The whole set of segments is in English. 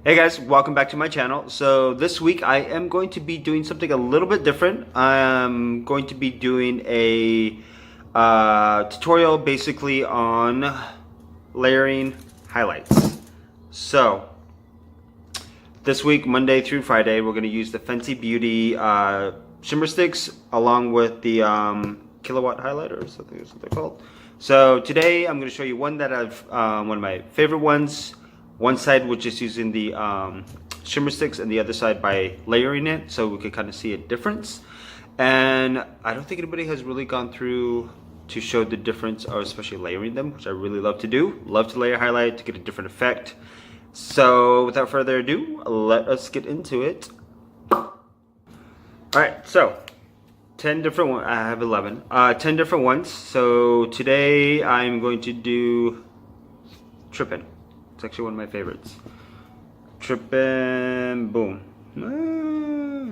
Hey guys, welcome back to my channel. So this week I am going to be doing something a little bit different. I'm going to be doing a tutorial basically on layering highlights. So this week, Monday through Friday, we're going to use the Fenty Beauty Shimmer sticks along with the Killawatt highlighters. I think that's what they're called. So today I'm going to show you one that I've one of my favorite ones. One side which is using the shimmer sticks, and the other side by layering it, so we could kind of see a difference. And I don't think anybody has really gone through to show the difference, or especially layering them, which I really love to do. Love to layer highlight to get a different effect. So without further ado, let us get into it. Alright, so 10 different ones. I have 11. 10 different ones. So today I'm going to do Trippin'. It's actually one of my favorites. Trippin', boom.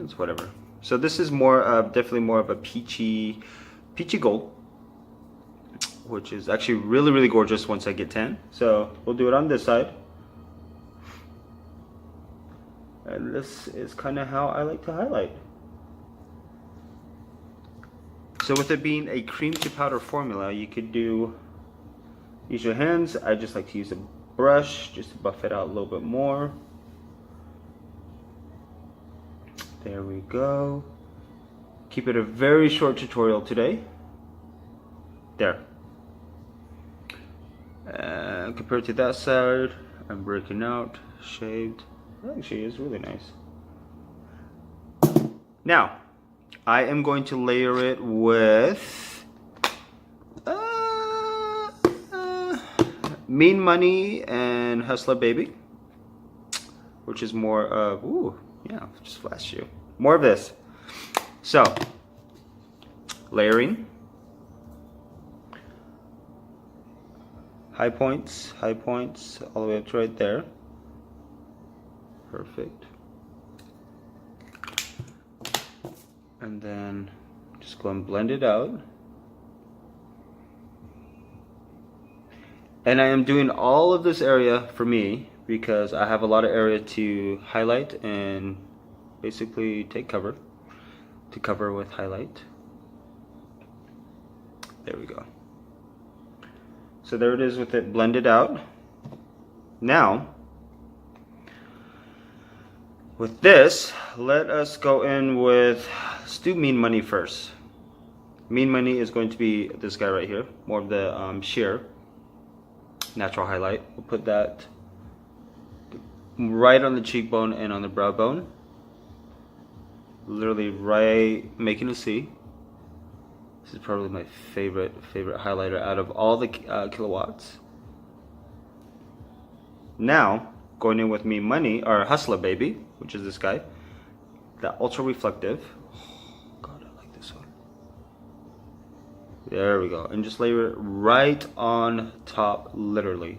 It's whatever. So this is more of, definitely more of a peachy gold, which is actually really, really gorgeous once I get tan. So we'll do it on this side. And this is kind of how I like to highlight. So with it being a cream to powder formula, you could use your hands. I just like to use a brush just to buff it out a little bit more. There we go. Keep it a very short tutorial today. There. And compared to that side, I'm breaking out, shaved. Actually, it's really nice. Now, I am going to layer it with Mean Money and Hustler Baby, which is more of, ooh, yeah, just flashed you. More of this. So, layering. High points, all the way up to right there. Perfect. And then just go and blend it out. And I am doing all of this area for me because I have a lot of area to highlight and basically take cover, to cover with highlight. There we go. So there it is with it blended out. Now, with this, let us go in with, let's do Mean Money first. Mean Money is going to be this guy right here, more of the sheer natural highlight. We'll put that right on the cheekbone and on the brow bone. Literally right, making a C. This is probably my favorite highlighter out of all the Killawatts. Now, going in with Mean Money, or Hustler Baby, which is this guy. The ultra reflective. Oh, God, I like this one. There we go. And just layer it right on top, literally.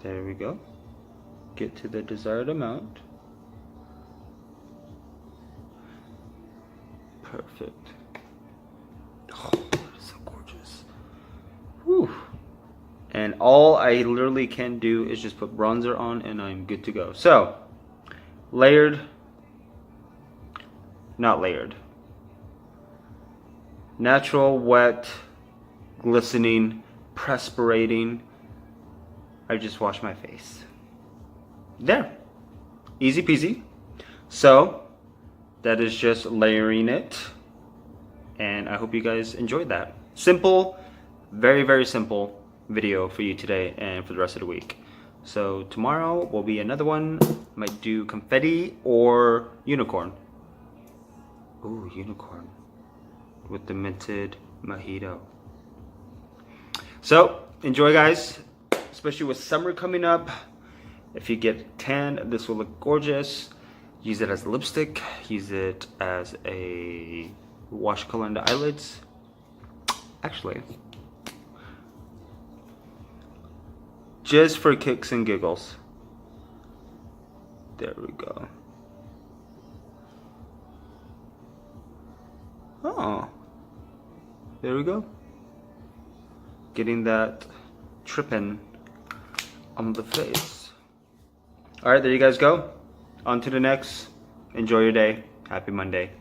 There we go. Get to the desired amount. Perfect. Oh, that is so gorgeous. Whew. And all I literally can do is just put bronzer on and I'm good to go. So, layered. Not layered. Natural, wet, glistening, perspirating. I just washed my face. There. Easy peasy. So, that is just layering it. And I hope you guys enjoyed that. Simple, very, very simple video for you today and for the rest of the week. So tomorrow will be another one. Might do confetti or unicorn. Ooh, unicorn with the minted mojito. So enjoy, guys, especially with summer coming up. If you get tan, this will look gorgeous. Use it as a lipstick, use it as a wash color on the eyelids. Actually, just for kicks and giggles. There we go. Oh, there we go. Getting that trippin' on the face. All right, there you guys go. On to the next. Enjoy your day. Happy Monday.